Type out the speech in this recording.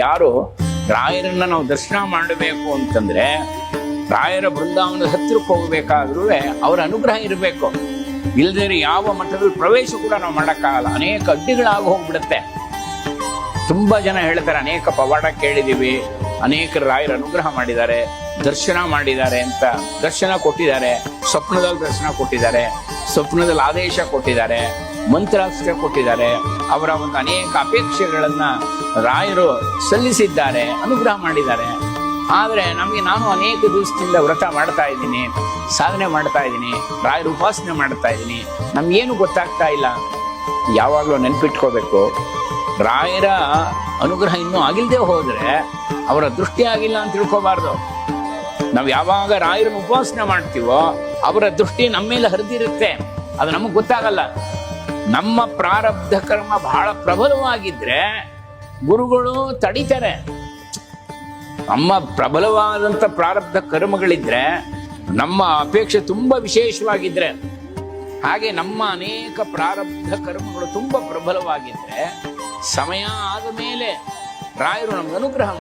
ಯಾರು ರಾಯರನ್ನ ನಾವು ದರ್ಶನ ಮಾಡಬೇಕು ಅಂತಂದ್ರೆ ರಾಯರ ಬೃಂದಾವನದ ಹತ್ತಿರಕ್ಕೆ ಹೋಗ್ಬೇಕಾದ್ರೂ ಅವರ ಅನುಗ್ರಹ ಇರಬೇಕು. ಇಲ್ಲದೇ ಯಾವ ಮಠದಲ್ಲಿ ಪ್ರವೇಶ ಕೂಡ ನಾವು ಮಾಡೋಕ್ಕಾಗಲ್ಲ. ಅನೇಕ ಅಡ್ಡಿಗಳಾಗಿ ಹೋಗ್ಬಿಡುತ್ತೆ. ತುಂಬಾ ಜನ ಹೇಳ್ತಾರೆ, ಅನೇಕ ಪವಾಡ ಕೇಳಿದೀವಿ, ಅನೇಕ ರಾಯರ ಅನುಗ್ರಹ ಮಾಡಿದ್ದಾರೆ, ದರ್ಶನ ಮಾಡಿದ್ದಾರೆ ಅಂತ. ದರ್ಶನ ಕೊಟ್ಟಿದ್ದಾರೆ, ಸ್ವಪ್ನದಲ್ಲಿ ದರ್ಶನ ಕೊಟ್ಟಿದ್ದಾರೆ, ಸ್ವಪ್ನದಲ್ಲಿ ಆದೇಶ ಕೊಟ್ಟಿದ್ದಾರೆ, ಮಂತ್ರಾಸ್ತ್ರ ಕೊಟ್ಟಿದ್ದಾರೆ. ಅವರ ಒಂದು ಅನೇಕ ಅಪೇಕ್ಷೆಗಳನ್ನ ರಾಯರು ಸಲ್ಲಿಸಿದ್ದಾರೆ, ಅನುಗ್ರಹ ಮಾಡಿದ್ದಾರೆ. ಆದರೆ ನಾನು ಅನೇಕ ದಿವಸದಿಂದ ವ್ರತ ಮಾಡ್ತಾ ಇದ್ದೀನಿ, ಸಾಧನೆ ಮಾಡ್ತಾ ಇದ್ದೀನಿ, ರಾಯರ ಉಪಾಸನೆ ಮಾಡ್ತಾ ಇದ್ದೀನಿ, ನಮ್ಗೇನು ಗೊತ್ತಾಗ್ತಾ ಇಲ್ಲ. ಯಾವಾಗಲೂ ನೆನ್ಪಿಟ್ಕೋಬೇಕು, ರಾಯರ ಅನುಗ್ರಹ ಇನ್ನೂ ಆಗಿಲ್ಲದೆ ಹೋದ್ರೆ ಅವರ ದೃಷ್ಟಿ ಆಗಿಲ್ಲ ಅಂತ ತಿಳ್ಕೋಬಾರ್ದು. ನಾವು ಯಾವಾಗ ರಾಯರನ್ನು ಉಪಾಸನೆ ಮಾಡ್ತೀವೋ ಅವರ ದೃಷ್ಟಿ ನಮ್ಮ ಮೇಲೆ ಹರಿದಿರುತ್ತೆ, ಅದು ನಮಗೆ ಗೊತ್ತಾಗಲ್ಲ. ನಮ್ಮ ಪ್ರಾರಬ್ಧ ಕರ್ಮ ಬಹಳ ಪ್ರಬಲವಾಗಿದ್ರೆ ಗುರುಗಳು ತಡಿತಾರೆ. ನಮ್ಮ ಪ್ರಬಲವಾದಂಥ ಪ್ರಾರಬ್ಧ ಕರ್ಮಗಳಿದ್ರೆ, ನಮ್ಮ ಅಪೇಕ್ಷೆ ತುಂಬಾ ವಿಶೇಷವಾಗಿದ್ರೆ, ಹಾಗೆ ನಮ್ಮ ಅನೇಕ ಪ್ರಾರಬ್ಧ ಕರ್ಮಗಳು ತುಂಬಾ ಪ್ರಬಲವಾಗಿದ್ರೆ, ಸಮಯ ಆದ ಮೇಲೆ ರಾಯರು ನಮ್ಗೆ ಅನುಗ್ರಹ